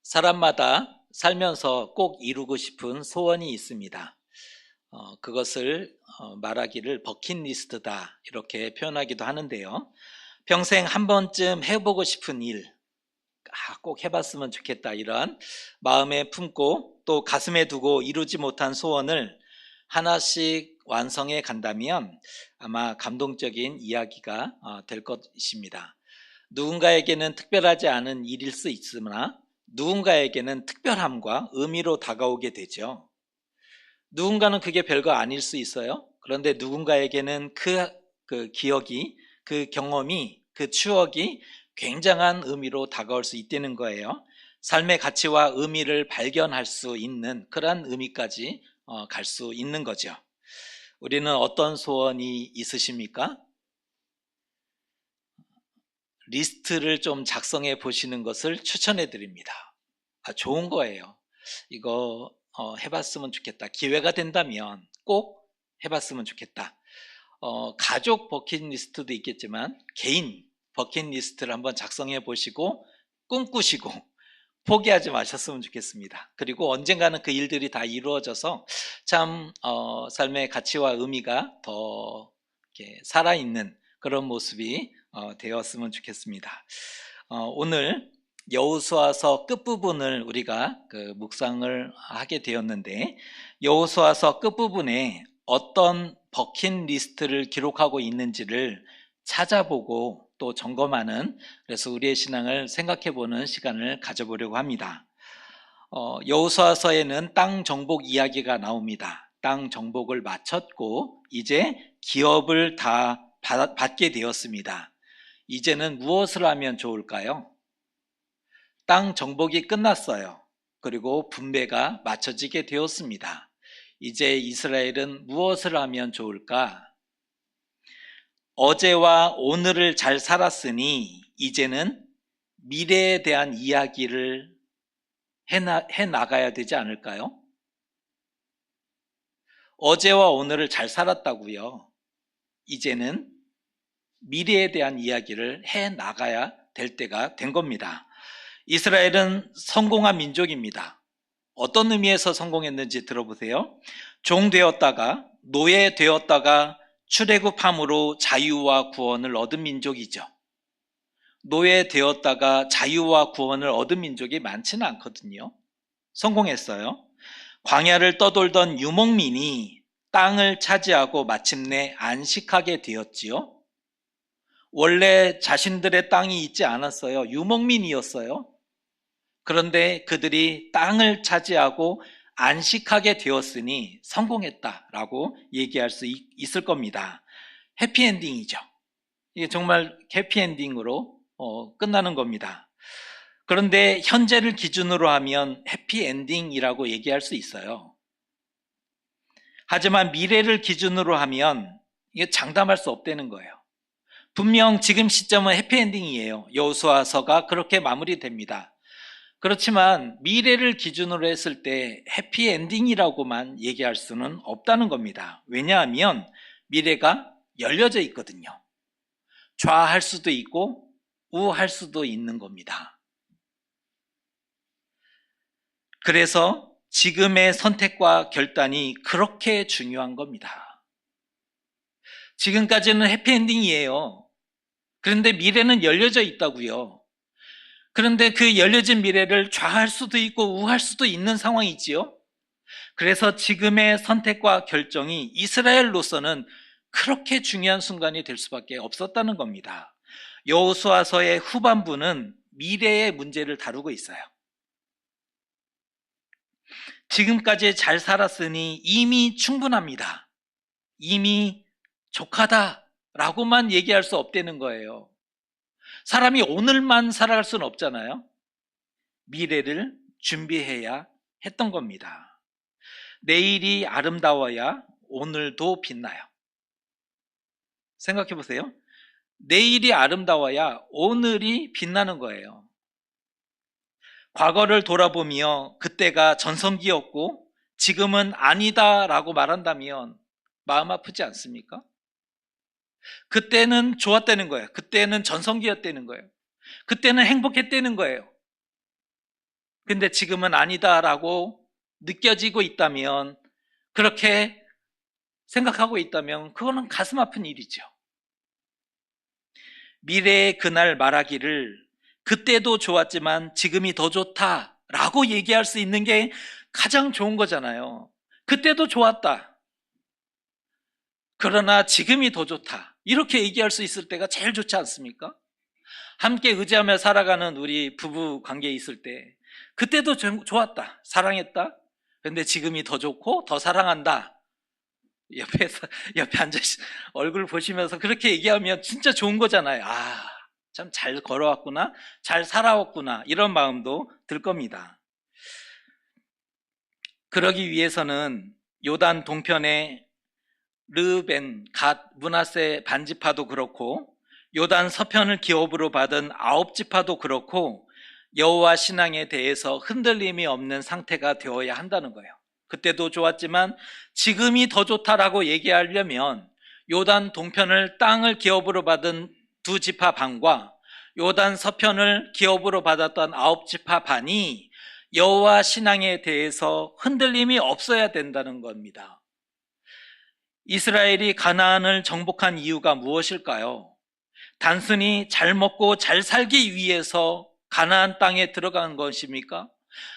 사람마다 살면서 꼭 이루고 싶은 소원이 있습니다. 그것을 말하기를 버킷리스트다 이렇게 표현하기도 하는데요. 평생 한 번쯤 해보고 싶은 일, 꼭 해봤으면 좋겠다 이런 마음에 품고 또 가슴에 두고 이루지 못한 소원을 하나씩 완성해 간다면 아마 감동적인 이야기가 될 것입니다. 누군가에게는 특별하지 않은 일일 수 있으나 누군가에게는 특별함과 의미로 다가오게 되죠. 누군가는 그게 별거 아닐 수 있어요. 그런데 누군가에게는 그 기억이, 그 경험이, 그 추억이 굉장한 의미로 다가올 수 있다는 거예요. 삶의 가치와 의미를 발견할 수 있는 그러한 의미까지 갈 수 있는 거죠. 우리는 어떤 소원이 있으십니까? 리스트를 좀 작성해 보시는 것을 추천해 드립니다. 좋은 거예요. 이거 해봤으면 좋겠다. 기회가 된다면 꼭 해봤으면 좋겠다. 가족 버킷리스트도 있겠지만 개인 버킷리스트를 한번 작성해 보시고 꿈꾸시고 포기하지 마셨으면 좋겠습니다. 그리고 언젠가는 그 일들이 다 이루어져서 참 삶의 가치와 의미가 더 이렇게 살아있는 그런 모습이 되었으면 좋겠습니다. 오늘 여호수아서 끝부분을 우리가 묵상을 하게 되었는데, 여호수아서 끝부분에 어떤 버킷리스트를 기록하고 있는지를 찾아보고 또 점검하는, 그래서 우리의 신앙을 생각해보는 시간을 가져보려고 합니다. 여호수아서에는 땅 정복 이야기가 나옵니다. 땅 정복을 마쳤고 이제 기업을 다 받게 되었습니다. 이제는 무엇을 하면 좋을까요? 땅 정복이 끝났어요. 그리고 분배가 맞춰지게 되었습니다. 이제 이스라엘은 무엇을 하면 좋을까? 어제와 오늘을 잘 살았으니 이제는 미래에 대한 이야기를 해 나가야 되지 않을까요? 어제와 오늘을 잘 살았다고요. 이제는 미래에 대한 이야기를 해 나가야 될 때가 된 겁니다. 이스라엘은 성공한 민족입니다. 어떤 의미에서 성공했는지 들어보세요. 종 되었다가 노예 되었다가 출애굽함으로 자유와 구원을 얻은 민족이죠. 노예 되었다가 자유와 구원을 얻은 민족이 많지는 않거든요. 성공했어요. 광야를 떠돌던 유목민이 땅을 차지하고 마침내 안식하게 되었지요. 원래 자신들의 땅이 있지 않았어요. 유목민이었어요. 그런데 그들이 땅을 차지하고 안식하게 되었으니 성공했다라고 얘기할 수 있을 겁니다. 해피엔딩이죠. 이게 정말 해피엔딩으로 끝나는 겁니다. 그런데 현재를 기준으로 하면 해피엔딩이라고 얘기할 수 있어요. 하지만 미래를 기준으로 하면 이게 장담할 수 없다는 거예요. 분명 지금 시점은 해피엔딩이에요. 여호수아서가 그렇게 마무리됩니다. 그렇지만 미래를 기준으로 했을 때 해피엔딩이라고만 얘기할 수는 없다는 겁니다. 왜냐하면 미래가 열려져 있거든요. 좌할 수도 있고 우할 수도 있는 겁니다. 그래서 지금의 선택과 결단이 그렇게 중요한 겁니다. 지금까지는 해피엔딩이에요. 그런데 미래는 열려져 있다고요. 그런데 그 열려진 미래를 좌할 수도 있고 우할 수도 있는 상황이지요. 그래서 지금의 선택과 결정이 이스라엘로서는 그렇게 중요한 순간이 될 수밖에 없었다는 겁니다. 여호수아서의 후반부는 미래의 문제를 다루고 있어요. 지금까지 잘 살았으니 이미 충분합니다. 이미 족하다라고만 얘기할 수 없다는 거예요. 사람이 오늘만 살아갈 수는 없잖아요. 미래를 준비해야 했던 겁니다. 내일이 아름다워야 오늘도 빛나요. 생각해 보세요. 내일이 아름다워야 오늘이 빛나는 거예요. 과거를 돌아보며 그때가 전성기였고 지금은 아니다라고 말한다면 마음 아프지 않습니까? 그때는 좋았다는 거예요. 그때는 전성기였다는 거예요. 그때는 행복했다는 거예요. 근데 지금은 아니다라고 느껴지고 있다면, 그렇게 생각하고 있다면 그거는 가슴 아픈 일이죠. 미래의 그날 말하기를 그때도 좋았지만 지금이 더 좋다라고 얘기할 수 있는 게 가장 좋은 거잖아요. 그때도 좋았다, 그러나 지금이 더 좋다, 이렇게 얘기할 수 있을 때가 제일 좋지 않습니까? 함께 의지하며 살아가는 우리 부부 관계에 있을 때 그때도 좋았다, 사랑했다, 근데 지금이 더 좋고 더 사랑한다, 옆에 앉아 얼굴 보시면서 그렇게 얘기하면 진짜 좋은 거잖아요. 아, 참 잘 걸어왔구나, 잘 살아왔구나, 이런 마음도 들 겁니다. 그러기 위해서는 요단 동편의 르벤, 갓, 므낫세 반지파도 그렇고 요단 서편을 기업으로 받은 9지파도 그렇고 여호와 신앙에 대해서 흔들림이 없는 상태가 되어야 한다는 거예요. 그때도 좋았지만 지금이 더 좋다라고 얘기하려면 요단 동편을 땅을 기업으로 받은 2지파 반과 요단 서편을 기업으로 받았던 9지파 반이 여호와 신앙에 대해서 흔들림이 없어야 된다는 겁니다. 이스라엘이 가나안을 정복한 이유가 무엇일까요? 단순히 잘 먹고 잘 살기 위해서 가나안 땅에 들어간 것입니까?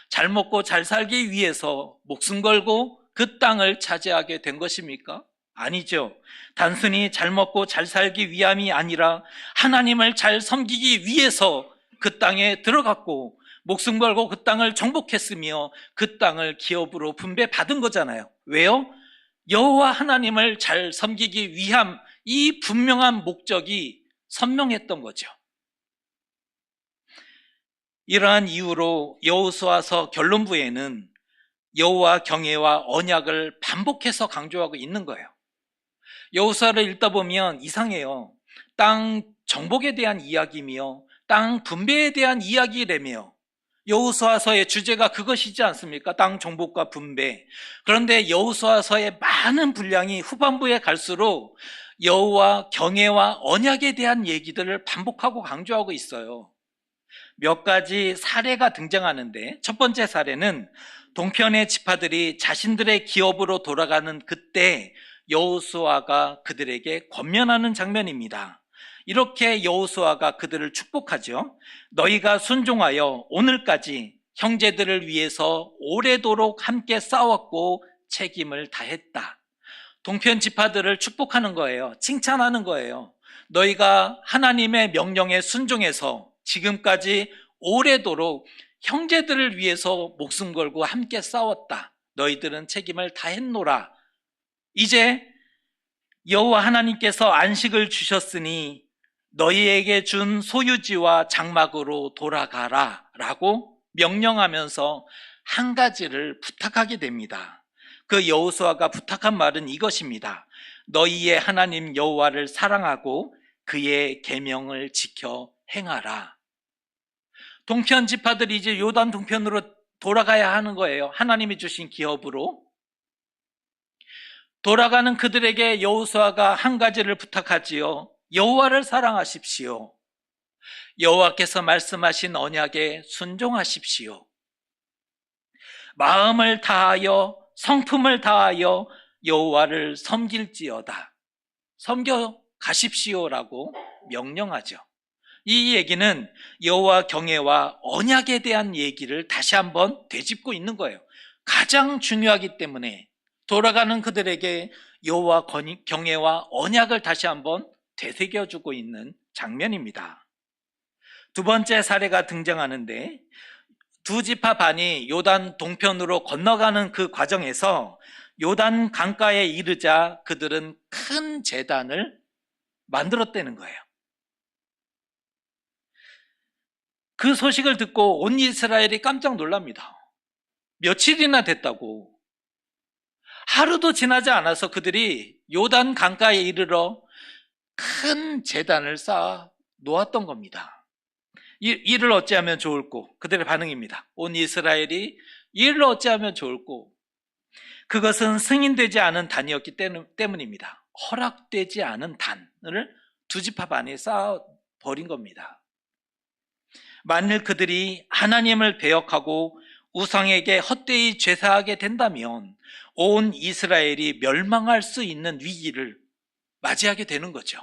잘 먹고 잘 살기 위해서 목숨 걸고 그 땅을 차지하게 된 것입니까? 아니죠. 단순히 잘 먹고 잘 살기 위함이 아니라 하나님을 잘 섬기기 위해서 그 땅에 들어갔고 목숨 걸고 그 땅을 정복했으며 그 땅을 기업으로 분배받은 거잖아요. 왜요? 여호와 하나님을 잘 섬기기 위함, 이 분명한 목적이 선명했던 거죠. 이러한 이유로 여호수아서 결론부에는 여호와 경외와 언약을 반복해서 강조하고 있는 거예요. 여호수아를 읽다 보면 이상해요. 땅 정복에 대한 이야기며 땅 분배에 대한 이야기라며, 여호수아서의 주제가 그것이지 않습니까? 땅 정복과 분배. 그런데 여호수아서의 많은 분량이 후반부에 갈수록 여호와 경외와 언약에 대한 얘기들을 반복하고 강조하고 있어요. 몇 가지 사례가 등장하는데, 첫 번째 사례는 동편의 지파들이 자신들의 기업으로 돌아가는 그때 여호수아가 그들에게 권면하는 장면입니다. 이렇게 여호수아가 그들을 축복하죠. 너희가 순종하여 오늘까지 형제들을 위해서 오래도록 함께 싸웠고 책임을 다했다. 동편 지파들을 축복하는 거예요. 칭찬하는 거예요. 너희가 하나님의 명령에 순종해서 지금까지 오래도록 형제들을 위해서 목숨 걸고 함께 싸웠다. 너희들은 책임을 다했노라. 이제 여호와 하나님께서 안식을 주셨으니 너희에게 준 소유지와 장막으로 돌아가라 라고 명령하면서 한 가지를 부탁하게 됩니다. 그 여호수아가 부탁한 말은 이것입니다. 너희의 하나님 여호와를 사랑하고 그의 계명을 지켜 행하라. 동편 지파들이 이제 요단 동편으로 돌아가야 하는 거예요. 하나님이 주신 기업으로. 돌아가는 그들에게 여호수아가 한 가지를 부탁하지요. 여호와를 사랑하십시오. 여호와께서 말씀하신 언약에 순종하십시오. 마음을 다하여 성품을 다하여 여호와를 섬길지어다. 섬겨 가십시오라고 명령하죠. 이 얘기는 여호와 경외와 언약에 대한 얘기를 다시 한번 되짚고 있는 거예요. 가장 중요하기 때문에 돌아가는 그들에게 여호와 경외와 언약을 다시 한번 되새겨주고 있는 장면입니다. 두 번째 사례가 등장하는데, 2지파 반이 요단 동편으로 건너가는 그 과정에서 요단 강가에 이르자 그들은 큰 제단을 만들었다는 거예요. 그 소식을 듣고 온 이스라엘이 깜짝 놀랍니다. 며칠이나 됐다고. 하루도 지나지 않아서 그들이 요단 강가에 이르러 큰 제단을 쌓아 놓았던 겁니다. 이를 어찌하면 좋을꼬? 그들의 반응입니다. 온 이스라엘이 이를 어찌하면 좋을꼬? 그것은 승인되지 않은 단이었기 때문입니다. 허락되지 않은 단을 2지파 반에 쌓아 버린 겁니다. 만일 그들이 하나님을 배역하고 우상에게 헛되이 제사하게 된다면 온 이스라엘이 멸망할 수 있는 위기를 맞이하게 되는 거죠.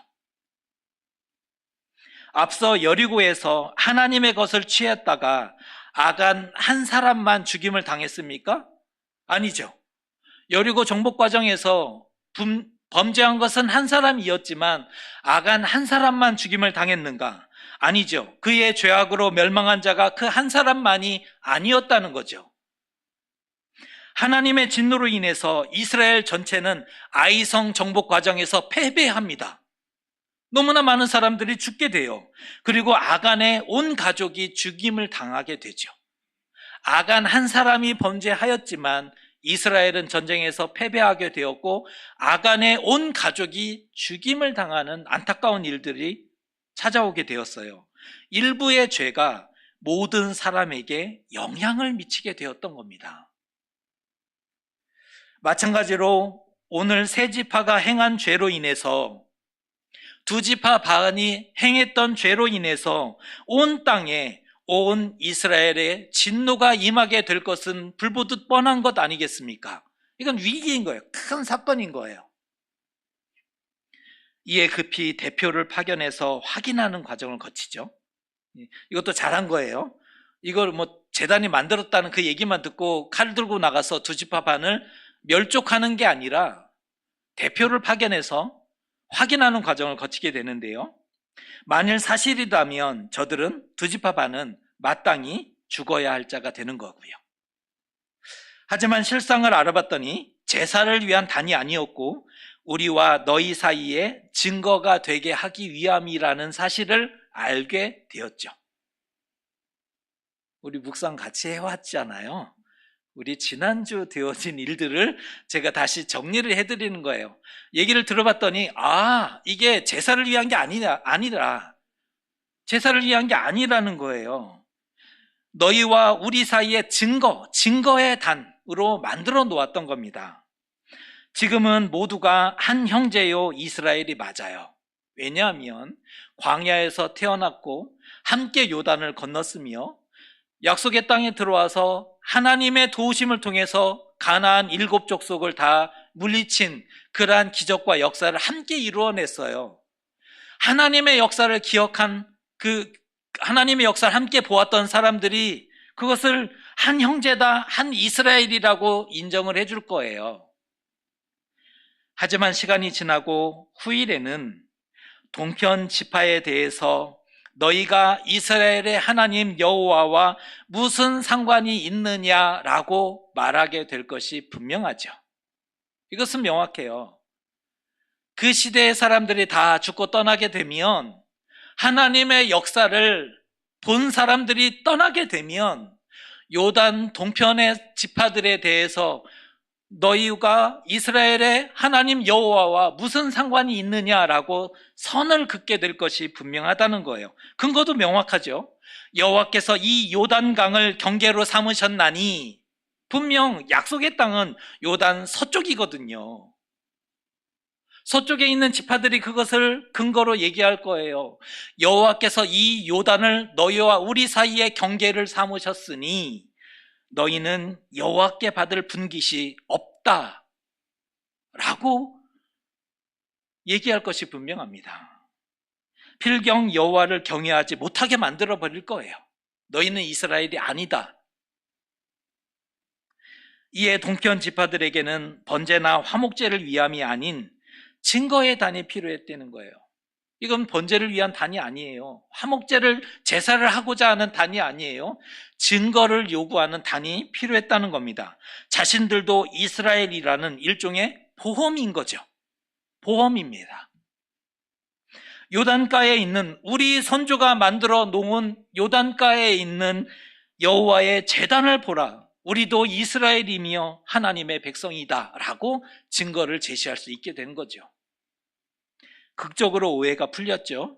앞서 여리고에서 하나님의 것을 취했다가 아간 한 사람만 죽임을 당했습니까? 아니죠. 여리고 정복 과정에서 범죄한 것은 한 사람이었지만 아간 한 사람만 죽임을 당했는가? 아니죠. 그의 죄악으로 멸망한 자가 그 한 사람만이 아니었다는 거죠. 하나님의 진노로 인해서 이스라엘 전체는 아이성 정복 과정에서 패배합니다. 너무나 많은 사람들이 죽게 돼요. 그리고 아간의 온 가족이 죽임을 당하게 되죠. 아간 한 사람이 범죄하였지만 이스라엘은 전쟁에서 패배하게 되었고 아간의 온 가족이 죽임을 당하는 안타까운 일들이 찾아오게 되었어요. 일부의 죄가 모든 사람에게 영향을 미치게 되었던 겁니다. 마찬가지로 오늘 세 지파가 행한 죄로 인해서 두 지파 반이 행했던 죄로 인해서 온 땅에 온 이스라엘의 진노가 임하게 될 것은 불보듯 뻔한 것 아니겠습니까? 이건 위기인 거예요. 큰 사건인 거예요. 이에 급히 대표를 파견해서 확인하는 과정을 거치죠. 이것도 잘한 거예요. 이걸 재단이 만들었다는 그 얘기만 듣고 칼 들고 나가서 두 지파 반을 멸족하는 게 아니라 대표를 파견해서 확인하는 과정을 거치게 되는데요. 만일 사실이라면 저들은 두 지파 반은 마땅히 죽어야 할 자가 되는 거고요. 하지만 실상을 알아봤더니 제사를 위한 단이 아니었고 우리와 너희 사이에 증거가 되게 하기 위함이라는 사실을 알게 되었죠. 우리 묵상 같이 해왔잖아요. 우리 지난주 되어진 일들을 제가 다시 정리를 해드리는 거예요. 얘기를 들어봤더니 이게 제사를 위한 게 아니라 제사를 위한 게 아니라는 거예요. 너희와 우리 사이의 증거의 단으로 만들어 놓았던 겁니다. 지금은 모두가 한 형제요 이스라엘이 맞아요. 왜냐하면 광야에서 태어났고 함께 요단을 건넜으며 약속의 땅에 들어와서 하나님의 도우심을 통해서 가나안 7 족속을 다 물리친 그러한 기적과 역사를 함께 이루어냈어요. 하나님의 역사를 기억한 하나님의 역사를 함께 보았던 사람들이 그것을 한 형제다, 한 이스라엘이라고 인정을 해줄 거예요. 하지만 시간이 지나고 후일에는 동편 지파에 대해서 너희가 이스라엘의 하나님 여호와와 무슨 상관이 있느냐라고 말하게 될 것이 분명하죠. 이것은 명확해요. 그 시대의 사람들이 다 죽고 떠나게 되면 하나님의 역사를 본 사람들이 떠나게 되면 요단 동편의 지파들에 대해서 너희가 이스라엘의 하나님 여호와와 무슨 상관이 있느냐라고 선을 긋게 될 것이 분명하다는 거예요. 근거도 명확하죠. 여호와께서 이 요단강을 경계로 삼으셨나니 분명 약속의 땅은 요단 서쪽이거든요. 서쪽에 있는 지파들이 그것을 근거로 얘기할 거예요. 여호와께서 이 요단을 너희와 우리 사이의 경계를 삼으셨으니 너희는 여호와께 받을 분깃이 없다 라고 얘기할 것이 분명합니다. 필경 여호와를 경외하지 못하게 만들어 버릴 거예요. 너희는 이스라엘이 아니다. 이에 동편 지파들에게는 번제나 화목제를 위함이 아닌 증거의 단이 필요했다는 거예요. 이건 번제를 위한 단이 아니에요. 화목제를 제사를 하고자 하는 단이 아니에요. 증거를 요구하는 단이 필요했다는 겁니다. 자신들도 이스라엘이라는 일종의 보험인 거죠. 보험입니다. 요단가에 있는 우리 선조가 만들어 놓은 요단가에 있는 여호와의 제단을 보라. 우리도 이스라엘이며 하나님의 백성이다 라고 증거를 제시할 수 있게 된 거죠. 극적으로 오해가 풀렸죠.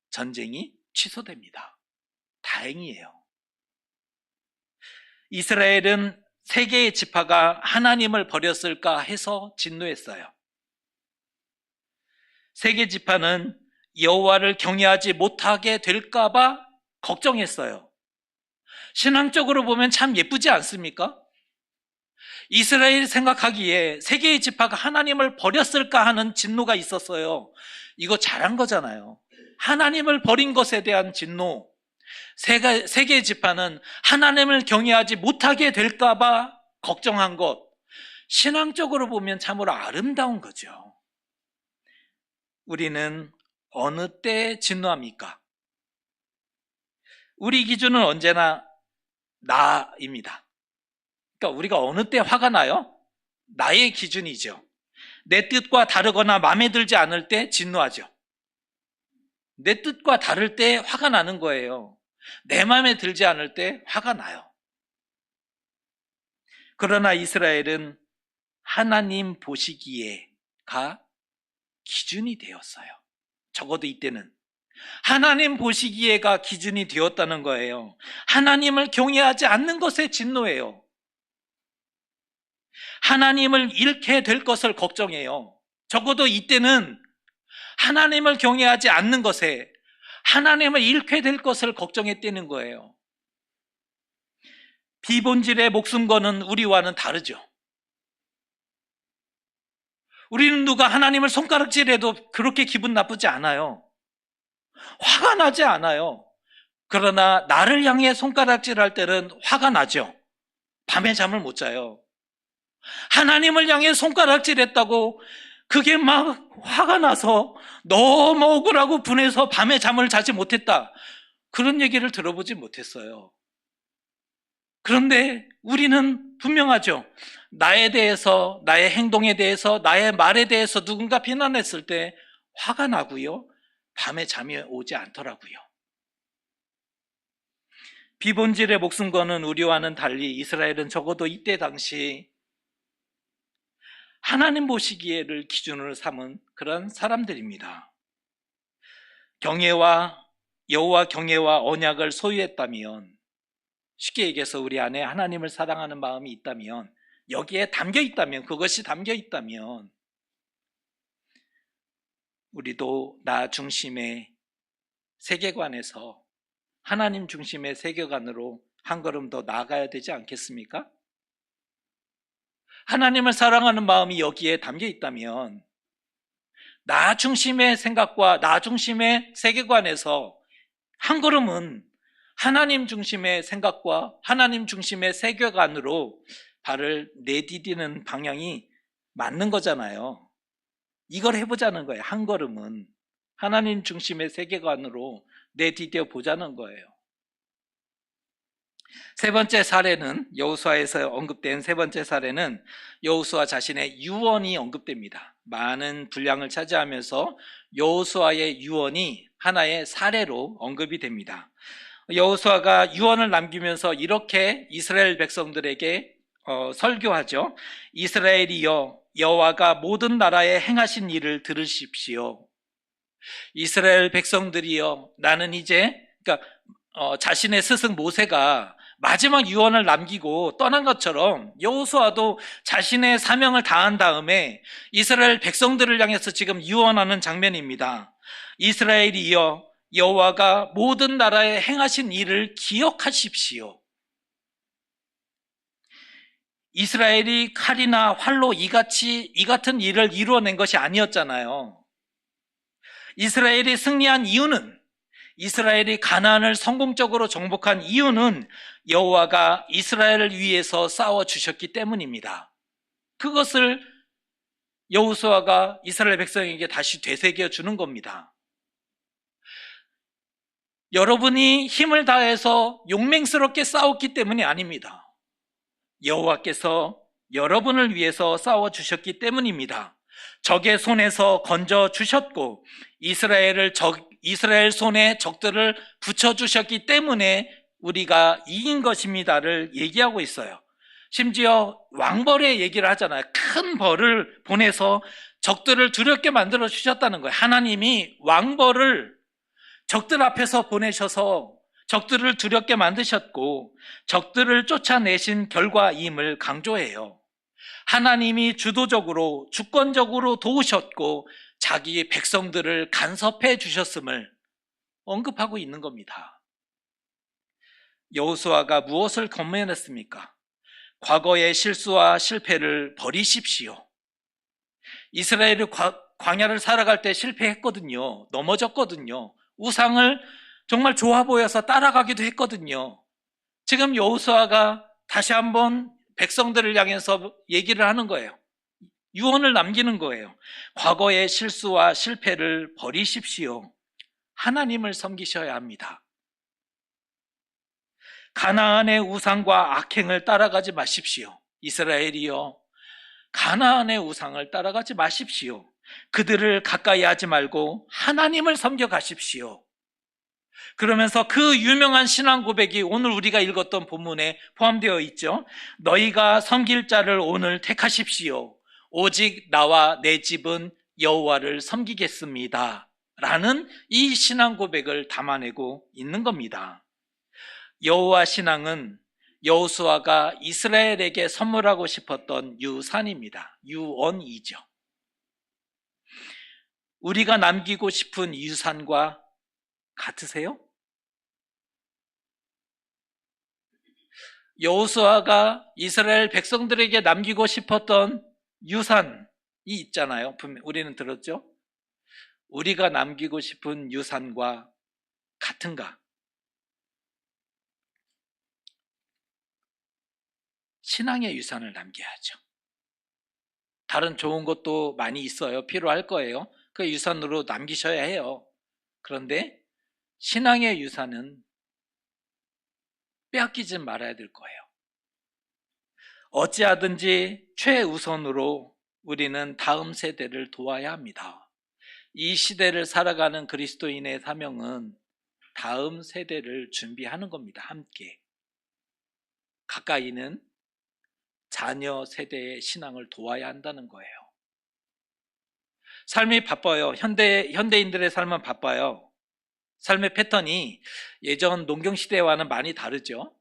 전쟁이 취소됩니다. 다행이에요. 이스라엘은 세 개의 지파가 하나님을 버렸을까 해서 진노했어요. 세 개 지파는 여호와를 경외하지 못하게 될까 봐 걱정했어요. 신앙적으로 보면 참 예쁘지 않습니까? 이스라엘이 생각하기에 세 개의 지파가 하나님을 버렸을까 하는 진노가 있었어요. 이거 잘한 거잖아요. 하나님을 버린 것에 대한 진노. 세 개의 지파는 하나님을 경외하지 못하게 될까 봐 걱정한 것. 신앙적으로 보면 참으로 아름다운 거죠. 우리는 어느 때 진노합니까? 우리 기준은 언제나 나입니다. 그러니까 우리가 어느 때 화가 나요? 나의 기준이죠. 내 뜻과 다르거나 마음에 들지 않을 때 진노하죠. 내 뜻과 다를 때 화가 나는 거예요. 내 마음에 들지 않을 때 화가 나요. 그러나 이스라엘은 하나님 보시기에가 기준이 되었어요. 적어도 이때는 하나님 보시기에가 기준이 되었다는 거예요. 하나님을 경외하지 않는 것에 진노해요. 하나님을 잃게 될 것을 걱정해요. 적어도 이때는 하나님을 경외하지 않는 것에 하나님을 잃게 될 것을 걱정했다는 거예요. 비본질의 목숨 거는 우리와는 다르죠. 우리는 누가 하나님을 손가락질해도 그렇게 기분 나쁘지 않아요. 화가 나지 않아요. 그러나 나를 향해 손가락질할 때는 화가 나죠. 밤에 잠을 못 자요. 하나님을 향해 손가락질했다고 그게 막 화가 나서 너무 억울하고 분해서 밤에 잠을 자지 못했다. 그런 얘기를 들어보지 못했어요. 그런데 우리는 분명하죠. 나에 대해서, 나의 행동에 대해서, 나의 말에 대해서 누군가 비난했을 때 화가 나고요. 밤에 잠이 오지 않더라고요. 비본질의 목숨 거는 우리와는 달리 이스라엘은 적어도 이때 당시 하나님 보시기에를 기준으로 삼은 그런 사람들입니다. 여호와 경외와 언약을 소유했다면, 쉽게 얘기해서 우리 안에 하나님을 사랑하는 마음이 있다면, 여기에 담겨 있다면, 그것이 담겨 있다면 우리도 나 중심의 세계관에서 하나님 중심의 세계관으로 한 걸음 더 나아가야 되지 않겠습니까? 하나님을 사랑하는 마음이 여기에 담겨 있다면 나 중심의 생각과 나 중심의 세계관에서 한 걸음은 하나님 중심의 생각과 하나님 중심의 세계관으로 발을 내디디는 방향이 맞는 거잖아요. 이걸 해보자는 거예요. 한 걸음은 하나님 중심의 세계관으로 내디뎌 보자는 거예요. 세 번째 사례는, 여호수아에서 언급된 세 번째 사례는 여호수아 자신의 유언이 언급됩니다. 많은 분량을 차지하면서 여호수아의 유언이 하나의 사례로 언급이 됩니다. 여호수아가 유언을 남기면서 이렇게 이스라엘 백성들에게 설교하죠. 이스라엘이여, 여호와가 모든 나라에 행하신 일을 들으십시오. 이스라엘 백성들이여, 나는 이제, 그러니까 자신의 스승 모세가 마지막 유언을 남기고 떠난 것처럼 여호수아도 자신의 사명을 다한 다음에 이스라엘 백성들을 향해서 지금 유언하는 장면입니다. 이스라엘이여, 여호와가 모든 나라에 행하신 일을 기억하십시오. 이스라엘이 칼이나 활로 이 같은 일을 이루어낸 것이 아니었잖아요. 이스라엘이 승리한 이유는, 이스라엘이 가나안을 성공적으로 정복한 이유는 여호와가 이스라엘을 위해서 싸워주셨기 때문입니다. 그것을 여호수아가 이스라엘 백성에게 다시 되새겨 주는 겁니다. 여러분이 힘을 다해서 용맹스럽게 싸웠기 때문이 아닙니다. 여호와께서 여러분을 위해서 싸워주셨기 때문입니다. 적의 손에서 건져주셨고 이스라엘 손에 적들을 붙여주셨기 때문에 우리가 이긴 것입니다를 얘기하고 있어요. 심지어 왕벌의 얘기를 하잖아요. 큰 벌을 보내서 적들을 두렵게 만들어 주셨다는 거예요. 하나님이 왕벌을 적들 앞에서 보내셔서 적들을 두렵게 만드셨고 적들을 쫓아내신 결과임을 강조해요. 하나님이 주도적으로 주권적으로 도우셨고 자기 백성들을 간섭해 주셨음을 언급하고 있는 겁니다. 여호수아가 무엇을 권면했습니까? 과거의 실수와 실패를 버리십시오. 이스라엘이 광야를 살아갈 때 실패했거든요. 넘어졌거든요. 우상을 정말 좋아 보여서 따라가기도 했거든요. 지금 여호수아가 다시 한번 백성들을 향해서 얘기를 하는 거예요. 유언을 남기는 거예요. 과거의 실수와 실패를 버리십시오. 하나님을 섬기셔야 합니다. 가나안의 우상과 악행을 따라가지 마십시오. 이스라엘이여, 가나안의 우상을 따라가지 마십시오. 그들을 가까이 하지 말고 하나님을 섬겨 가십시오. 그러면서 그 유명한 신앙 고백이 오늘 우리가 읽었던 본문에 포함되어 있죠. 너희가 섬길 자를 오늘 택하십시오. 오직 나와 내 집은 여호와를 섬기겠습니다. 라는 이 신앙 고백을 담아내고 있는 겁니다. 여호와 신앙은 여호수아가 이스라엘에게 선물하고 싶었던 유산입니다. 유언이죠. 우리가 남기고 싶은 유산과 같으세요? 여호수아가 이스라엘 백성들에게 남기고 싶었던 유산이 있잖아요. 우리는 들었죠? 우리가 남기고 싶은 유산과 같은가? 신앙의 유산을 남겨야죠. 다른 좋은 것도 많이 있어요. 필요할 거예요. 그 유산으로 남기셔야 해요. 그런데 신앙의 유산은 빼앗기지 말아야 될 거예요. 어찌하든지 최우선으로 우리는 다음 세대를 도와야 합니다. 이 시대를 살아가는 그리스도인의 사명은 다음 세대를 준비하는 겁니다. 함께. 가까이는 자녀 세대의 신앙을 도와야 한다는 거예요. 삶이 바빠요. 현대인들의 삶은 바빠요. 삶의 패턴이 예전 농경시대와는 많이 다르죠.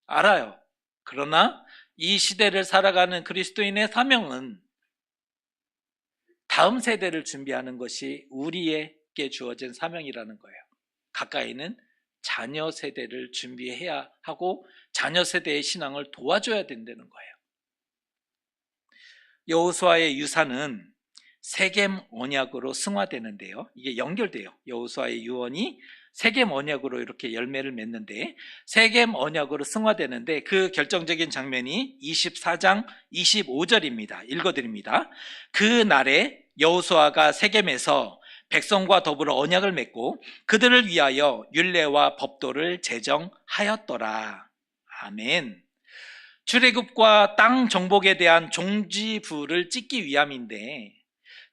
알아요. 그러나 이 시대를 살아가는 그리스도인의 사명은 다음 세대를 준비하는 것이 우리에게 주어진 사명이라는 거예요. 가까이는 자녀 세대를 준비해야 하고 자녀 세대의 신앙을 도와줘야 된다는 거예요. 여호수아의 유산은 세겜 언약으로 승화되는데요. 이게 연결돼요. 여호수아의 유언이 세겜 언약으로 이렇게 열매를 맺는데 세겜 언약으로 승화되는데 그 결정적인 장면이 24장 25절입니다. 읽어드립니다. 그 날에 여호수아가 세겜에서 백성과 더불어 언약을 맺고 그들을 위하여 율례와 법도를 제정하였더라. 아멘. 출애굽과 땅 정복에 대한 종지부를 찍기 위함인데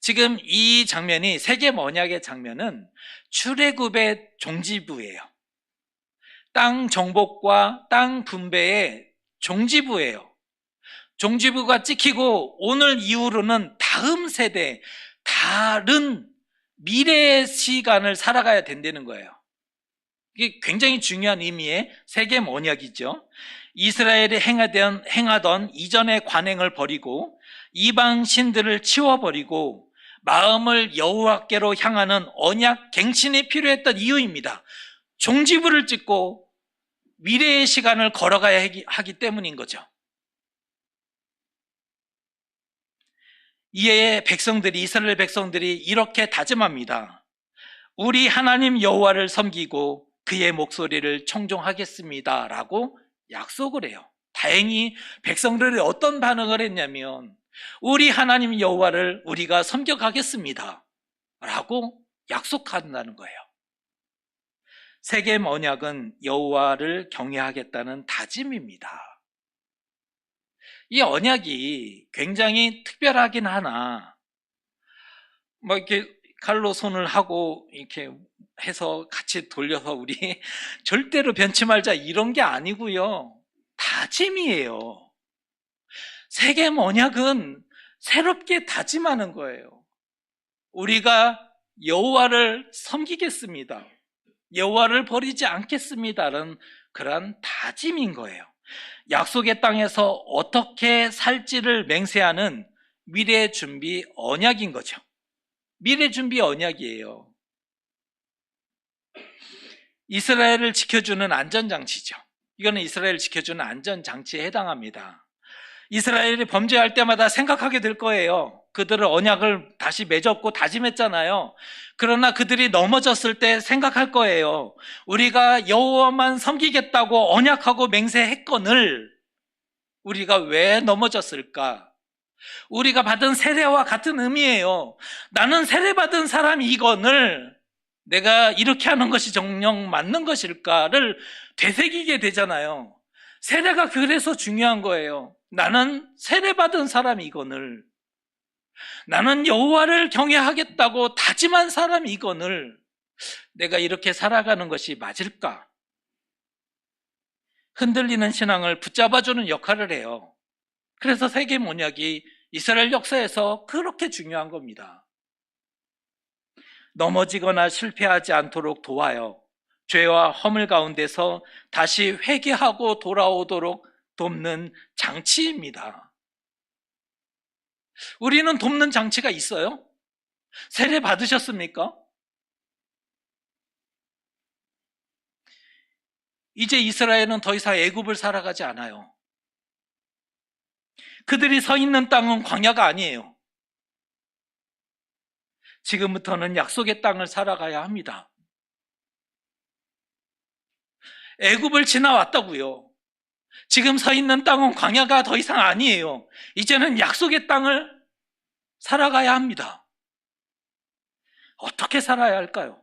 지금 이 장면이 세겜 언약의 장면은 출애굽의 종지부예요. 땅 정복과 땅 분배의 종지부예요. 종지부가 찍히고 오늘 이후로는 다음 세대, 다른 미래의 시간을 살아가야 된다는 거예요. 이게 굉장히 중요한 의미의 세겜 언약이죠. 이스라엘이 행하던 이전의 관행을 버리고 이방 신들을 치워버리고 마음을 여호와께로 향하는 언약 갱신이 필요했던 이유입니다. 종지부를 찍고 미래의 시간을 걸어가야 하기 때문인 거죠. 이에 이스라엘 백성들이 이렇게 다짐합니다. 우리 하나님 여호와를 섬기고 그의 목소리를 청종하겠습니다 라고 약속을 해요. 다행히 백성들이 어떤 반응을 했냐면 우리 하나님 여호와를 우리가 섬겨가겠습니다 라고 약속한다는 거예요. 세겜 언약은 여호와를 경외하겠다는 다짐입니다. 이 언약이 굉장히 특별하긴 하나 이렇게 칼로 손을 하고 이렇게 해서 같이 돌려서 우리 절대로 변치 말자 이런 게 아니고요. 다짐이에요. 세겜 언약은 새롭게 다짐하는 거예요. 우리가 여호와를 섬기겠습니다. 여호와를 버리지 않겠습니다라는 그런 다짐인 거예요. 약속의 땅에서 어떻게 살지를 맹세하는 미래 준비 언약인 거죠. 미래 준비 언약이에요. 이스라엘을 지켜주는 안전장치죠. 이거는 이스라엘을 지켜주는 안전장치에 해당합니다. 이스라엘이 범죄할 때마다 생각하게 될 거예요. 그들은 언약을 다시 맺었고 다짐했잖아요. 그러나 그들이 넘어졌을 때 생각할 거예요. 우리가 여호와만 섬기겠다고 언약하고 맹세했거늘 우리가 왜 넘어졌을까? 우리가 받은 세례와 같은 의미예요. 나는 세례받은 사람이거늘 내가 이렇게 하는 것이 정녕 맞는 것일까를 되새기게 되잖아요. 세례가 그래서 중요한 거예요. 나는 세례받은 사람이거늘 나는 여호와를 경외하겠다고 다짐한 사람이거늘 내가 이렇게 살아가는 것이 맞을까? 흔들리는 신앙을 붙잡아주는 역할을 해요. 그래서 세계 언약이 이스라엘 역사에서 그렇게 중요한 겁니다. 넘어지거나 실패하지 않도록 도와요. 죄와 허물 가운데서 다시 회개하고 돌아오도록 돕는 장치입니다. 우리는 돕는 장치가 있어요? 세례 받으셨습니까? 이제 이스라엘은 더 이상 애굽을 살아가지 않아요. 그들이 서 있는 땅은 광야가 아니에요. 지금부터는 약속의 땅을 살아가야 합니다. 애굽을 지나왔다고요. 지금 서 있는 땅은 광야가 더 이상 아니에요. 이제는 약속의 땅을 살아가야 합니다. 어떻게 살아야 할까요?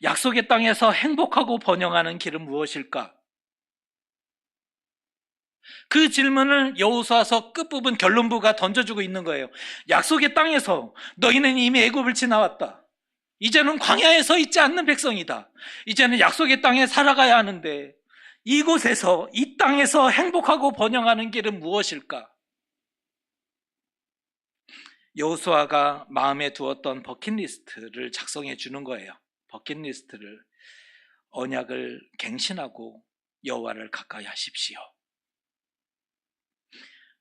약속의 땅에서 행복하고 번영하는 길은 무엇일까? 그 질문을 여호수아서 끝부분 결론부가 던져주고 있는 거예요. 약속의 땅에서 너희는 이미 애굽을 지나왔다. 이제는 광야에 서 있지 않는 백성이다. 이제는 약속의 땅에 살아가야 하는데 이곳에서 이 땅에서 행복하고 번영하는 길은 무엇일까? 여호수아가 마음에 두었던 버킷리스트를 작성해 주는 거예요. 버킷리스트를 언약을 갱신하고 여호와를 가까이 하십시오.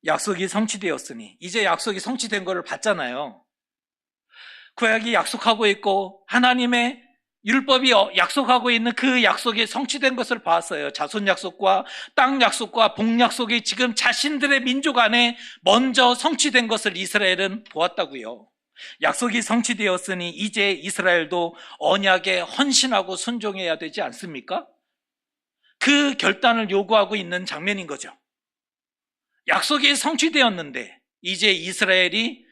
약속이 성취되었으니 이제 약속이 성취된 것을 봤잖아요. 구약이 약속하고 있고 하나님의 율법이 약속하고 있는 그 약속이 성취된 것을 봤어요. 자손 약속과 땅 약속과 복 약속이 지금 자신들의 민족 안에 먼저 성취된 것을 이스라엘은 보았다고요. 약속이 성취되었으니 이제 이스라엘도 언약에 헌신하고 순종해야 되지 않습니까? 그 결단을 요구하고 있는 장면인 거죠. 약속이 성취되었는데 이제 이스라엘이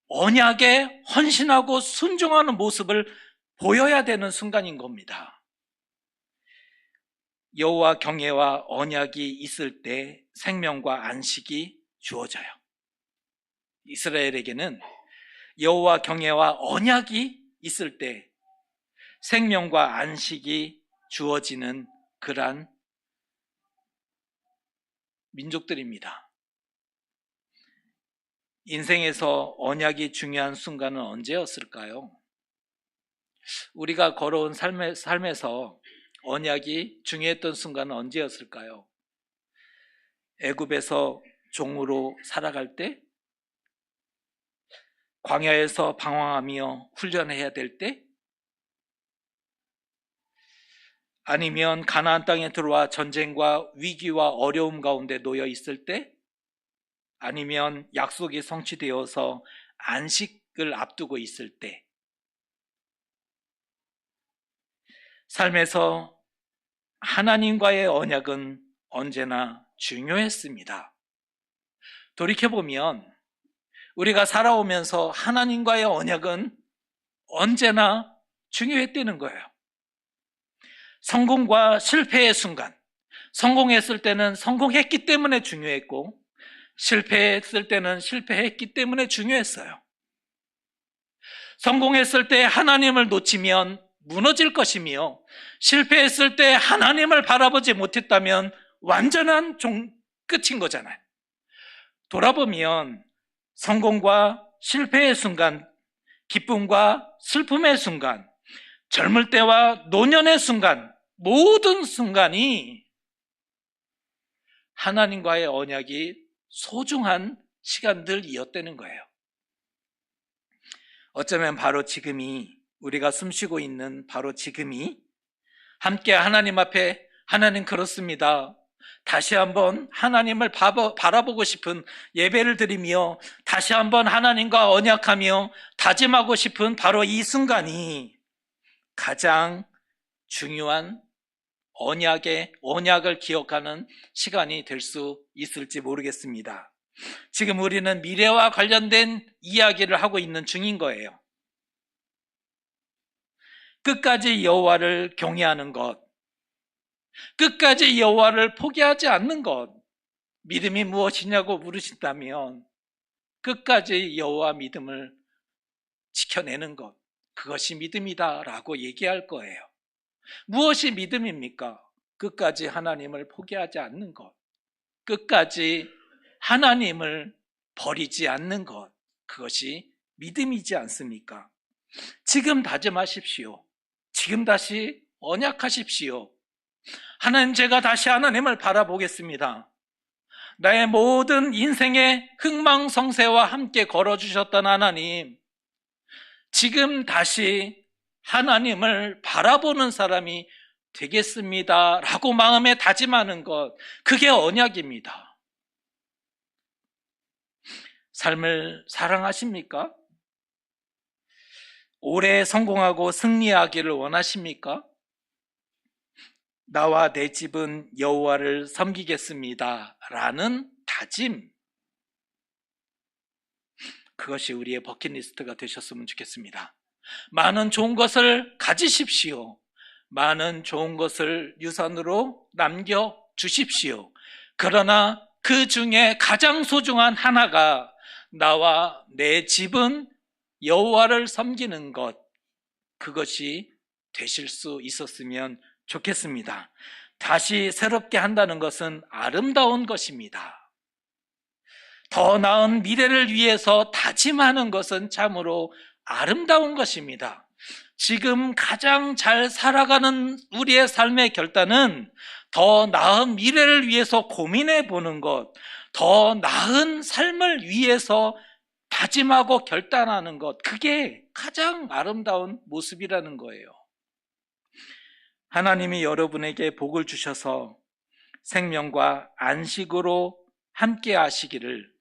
언약에 헌신하고 순종하는 모습을 보여야 되는 순간인 겁니다. 여호와 경외와 언약이 있을 때 생명과 안식이 주어져요. 이스라엘에게는 여호와 경외와 언약이 있을 때 생명과 안식이 주어지는 그러한 민족들입니다. 인생에서 언약이 중요한 순간은 언제였을까요? 우리가 걸어온 삶에서 언약이 중요했던 순간은 언제였을까요? 애굽에서 종으로 살아갈 때? 광야에서 방황하며 훈련해야 될 때? 아니면 가나안 땅에 들어와 전쟁과 위기와 어려움 가운데 놓여 있을 때? 아니면 약속이 성취되어서 안식을 앞두고 있을 때? 삶에서 하나님과의 언약은 언제나 중요했습니다. 돌이켜보면 우리가 살아오면서 하나님과의 언약은 언제나 중요했다는 거예요. 성공과 실패의 순간, 성공했을 때는 성공했기 때문에 중요했고 실패했을 때는 실패했기 때문에 중요했어요. 성공했을 때 하나님을 놓치면 무너질 것이며 실패했을 때 하나님을 바라보지 못했다면 완전한 끝인 거잖아요. 돌아보면 성공과 실패의 순간, 기쁨과 슬픔의 순간, 젊을 때와 노년의 순간, 모든 순간이 하나님과의 언약이 소중한 시간들이었다는 거예요. 어쩌면 바로 지금이, 우리가 숨쉬고 있는 바로 지금이 함께 하나님 앞에 하나님 그렇습니다. 다시 한번 하나님을 바라보고 싶은 예배를 드리며 다시 한번 하나님과 언약하며 다짐하고 싶은 바로 이 순간이 가장 중요한 언약을 기억하는 시간이 될 수 있을지 모르겠습니다. 지금 우리는 미래와 관련된 이야기를 하고 있는 중인 거예요. 끝까지 여호와를 경외하는 것, 끝까지 여호와를 포기하지 않는 것, 믿음이 무엇이냐고 물으신다면 끝까지 여호와 믿음을 지켜내는 것, 그것이 믿음이다라고 얘기할 거예요. 무엇이 믿음입니까? 끝까지 하나님을 포기하지 않는 것, 끝까지 하나님을 버리지 않는 것, 그것이 믿음이지 않습니까? 지금 다짐하십시오. 지금 다시 언약하십시오. 하나님, 제가 다시 하나님을 바라보겠습니다. 나의 모든 인생의 흥망성쇠와 함께 걸어주셨던 하나님, 지금 다시 하나님을 바라보는 사람이 되겠습니다 라고 마음에 다짐하는 것, 그게 언약입니다. 삶을 사랑하십니까? 오래 성공하고 승리하기를 원하십니까? 나와 내 집은 여호와를 섬기겠습니다 라는 다짐, 그것이 우리의 버킷리스트가 되셨으면 좋겠습니다. 많은 좋은 것을 가지십시오. 많은 좋은 것을 유산으로 남겨주십시오. 그러나 그 중에 가장 소중한 하나가 나와 내 집은 여호와를 섬기는 것, 그것이 되실 수 있었으면 좋겠습니다. 다시 새롭게 한다는 것은 아름다운 것입니다. 더 나은 미래를 위해서 다짐하는 것은 참으로 아름다운 것입니다. 지금 가장 잘 살아가는 우리의 삶의 결단은 더 나은 미래를 위해서 고민해 보는 것, 더 나은 삶을 위해서 다짐하고 결단하는 것, 그게 가장 아름다운 모습이라는 거예요. 하나님이 여러분에게 복을 주셔서 생명과 안식으로 함께 하시기를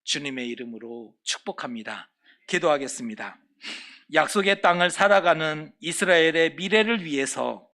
주님의 이름으로 축복합니다. 기도하겠습니다. 약속의 땅을 살아가는 이스라엘의 미래를 위해서